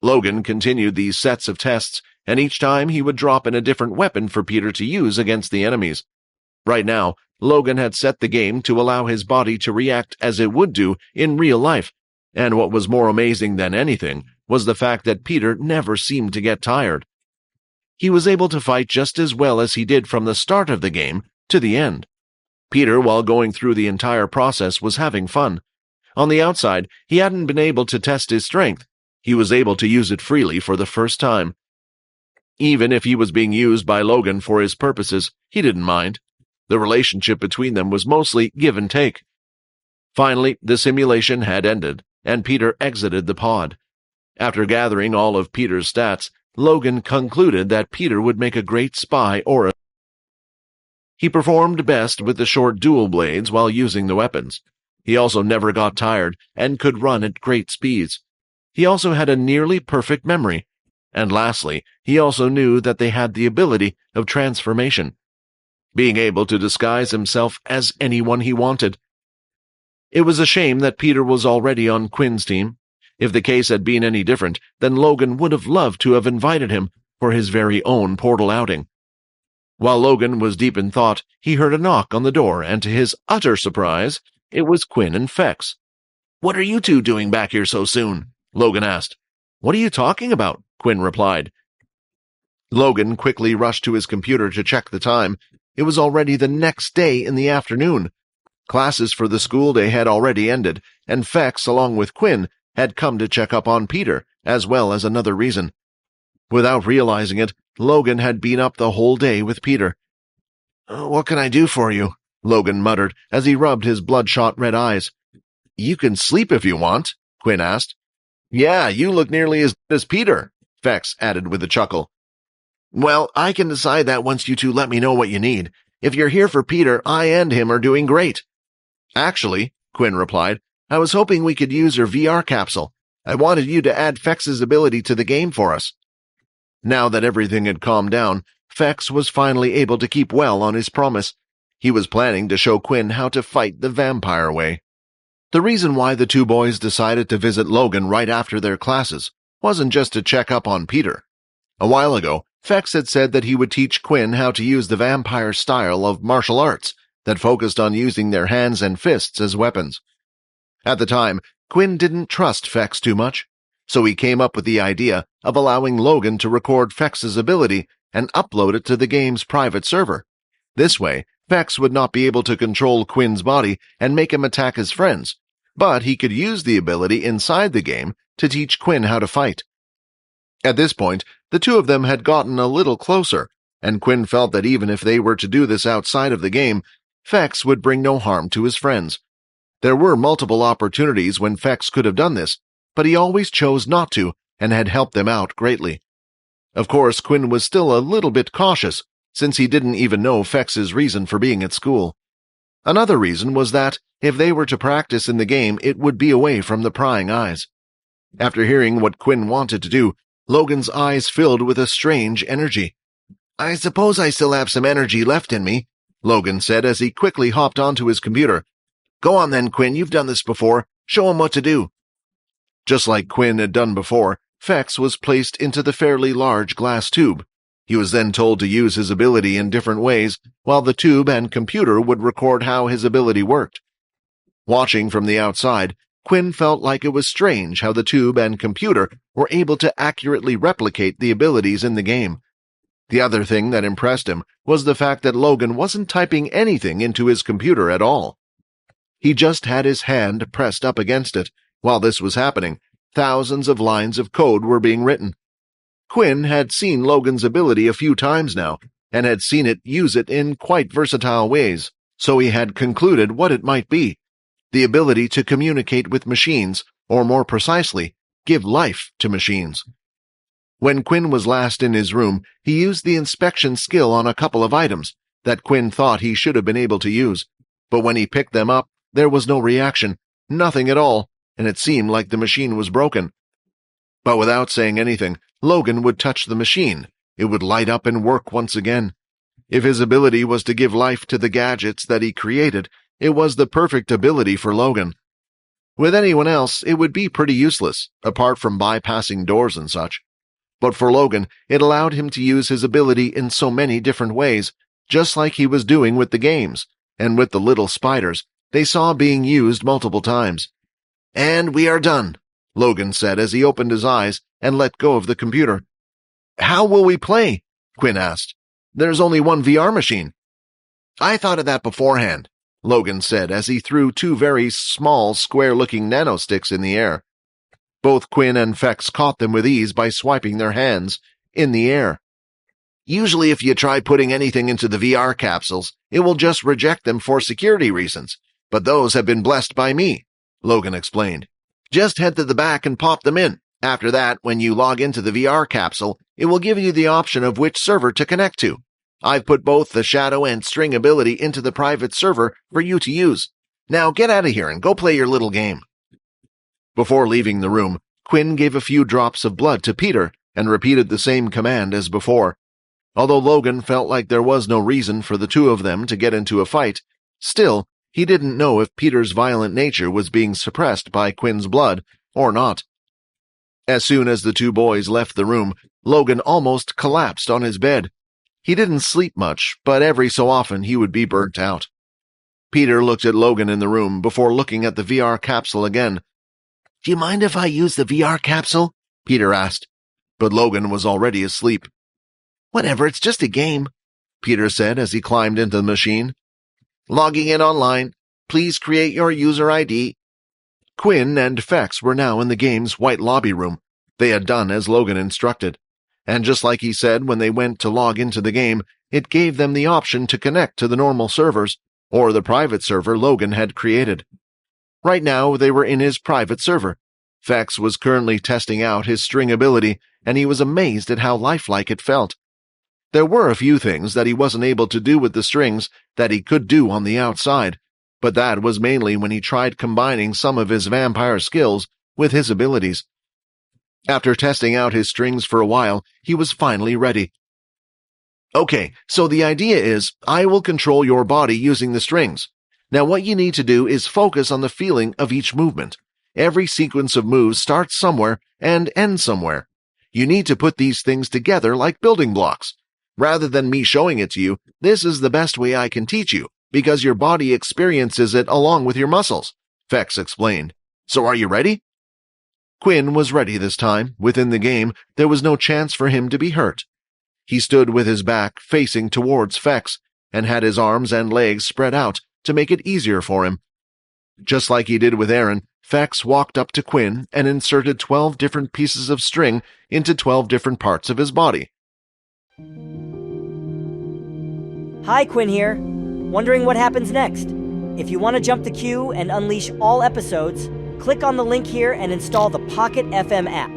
Logan continued these sets of tests, and each time he would drop in a different weapon for Peter to use against the enemies. Right now, Logan had set the game to allow his body to react as it would do in real life, and what was more amazing than anything was the fact that Peter never seemed to get tired. He was able to fight just as well as he did from the start of the game to the end. Peter, while going through the entire process, was having fun. On the outside, he hadn't been able to test his strength. He was able to use it freely for the first time. Even if he was being used by Logan for his purposes, he didn't mind. The relationship between them was mostly give and take. Finally, the simulation had ended, and Peter exited the pod. After gathering all of Peter's stats, Logan concluded that Peter would make a great spy or a... He performed best with the short dual blades while using the weapons. He also never got tired and could run at great speeds. He also had a nearly perfect memory. And lastly, he also knew that they had the ability of transformation, being able to disguise himself as anyone he wanted. It was a shame that Peter was already on Quinn's team. If the case had been any different, then Logan would have loved to have invited him for his very own portal outing. While Logan was deep in thought, he heard a knock on the door, and to his utter surprise, it was Quinn and Fex. "What are you two doing back here so soon?" Logan asked. "What are you talking about?" Quinn replied. Logan quickly rushed to his computer to check the time. It was already the next day in the afternoon. Classes for the school day had already ended, and Fex, along with Quinn, had come to check up on Peter, as well as another reason. Without realizing it, Logan had been up the whole day with Peter. "What can I do for you?" Logan muttered as he rubbed his bloodshot red eyes. "You can sleep if you want," Quinn asked. "Yeah, you look nearly as good as Peter," Fex added with a chuckle. "Well, I can decide that once you two let me know what you need. If you're here for Peter, I and him are doing great." "Actually," Quinn replied, "I was hoping we could use your VR capsule. I wanted you to add Fex's ability to the game for us." Now that everything had calmed down, Fex was finally able to keep well on his promise. He was planning to show Quinn how to fight the vampire way. The reason why the two boys decided to visit Logan right after their classes wasn't just to check up on Peter. A while ago, Fex had said that he would teach Quinn how to use the vampire style of martial arts that focused on using their hands and fists as weapons. At the time, Quinn didn't trust Fex too much, so he came up with the idea of allowing Logan to record Fex's ability and upload it to the game's private server. This way, Fex would not be able to control Quinn's body and make him attack his friends, but he could use the ability inside the game to teach Quinn how to fight. At this point, the two of them had gotten a little closer, and Quinn felt that even if they were to do this outside of the game, Fex would bring no harm to his friends. There were multiple opportunities when Fex could have done this, but he always chose not to and had helped them out greatly. Of course, Quinn was still a little bit cautious, since he didn't even know Fex's reason for being at school. Another reason was that, if they were to practice in the game, it would be away from the prying eyes. After hearing what Quinn wanted to do, Logan's eyes filled with a strange energy. "I suppose I still have some energy left in me," Logan said as he quickly hopped onto his computer. "Go on then, Quinn, you've done this before. Show him what to do." Just like Quinn had done before, Fex was placed into the fairly large glass tube. He was then told to use his ability in different ways, while the tube and computer would record how his ability worked. Watching from the outside, Quinn felt like it was strange how the tube and computer were able to accurately replicate the abilities in the game. The other thing that impressed him was the fact that Logan wasn't typing anything into his computer at all. He just had his hand pressed up against it. While this was happening, thousands of lines of code were being written. Quinn had seen Logan's ability a few times now, and had seen it use it in quite versatile ways, so he had concluded what it might be: the ability to communicate with machines, or more precisely, give life to machines. When Quinn was last in his room, he used the inspection skill on a couple of items that Quinn thought he should have been able to use, but when he picked them up, there was no reaction, nothing at all, and it seemed like the machine was broken. But without saying anything, Logan would touch the machine. It would light up and work once again. If his ability was to give life to the gadgets that he created, it was the perfect ability for Logan. With anyone else, it would be pretty useless, apart from bypassing doors and such. But for Logan, it allowed him to use his ability in so many different ways, just like he was doing with the games, and with the little spiders, they saw being used multiple times. "And we are done," Logan said as he opened his eyes and let go of the computer. "How will we play?" Quinn asked. "There's only one VR machine." "I thought of that beforehand," Logan said as he threw two very small, square-looking nanosticks in the air. Both Quinn and Fex caught them with ease by swiping their hands in the air. "Usually if you try putting anything into the VR capsules, it will just reject them for security reasons, but those have been blessed by me," Logan explained. "Just head to the back and pop them in. After that, when you log into the VR capsule, it will give you the option of which server to connect to. I've put both the shadow and string ability into the private server for you to use. Now get out of here and go play your little game." Before leaving the room, Quinn gave a few drops of blood to Peter and repeated the same command as before. Although Logan felt like there was no reason for the two of them to get into a fight, still, he didn't know if Peter's violent nature was being suppressed by Quinn's blood or not. As soon as the two boys left the room, Logan almost collapsed on his bed. He didn't sleep much, but every so often he would be burnt out. Peter looked at Logan in the room before looking at the VR capsule again. "Do you mind if I use the VR capsule?" Peter asked, but Logan was already asleep. "Whatever, it's just a game," Peter said as he climbed into the machine. "Logging in online. Please create your user ID." Quinn and Fex were now in the game's white lobby room. They had done as Logan instructed, and just like he said when they went to log into the game, it gave them the option to connect to the normal servers or the private server Logan had created. Right now, they were in his private server. Fex was currently testing out his string ability, and he was amazed at how lifelike it felt. There were a few things that he wasn't able to do with the strings that he could do on the outside, but that was mainly when he tried combining some of his vampire skills with his abilities. After testing out his strings for a while, he was finally ready. "Okay, so the idea is, I will control your body using the strings. Now what you need to do is focus on the feeling of each movement. Every sequence of moves starts somewhere and ends somewhere. You need to put these things together like building blocks. Rather than me showing it to you, this is the best way I can teach you, because your body experiences it along with your muscles," Fex explained. "So are you ready?" Quinn was ready this time. Within the game, there was no chance for him to be hurt. He stood with his back facing towards Fex and had his arms and legs spread out to make it easier for him. Just like he did with Aaron, Fex walked up to Quinn and inserted 12 different pieces of string into 12 different parts of his body. Hi, Quinn here. Wondering what happens next? If you want to jump the queue and unleash all episodes, click on the link here and install the Pocket FM app.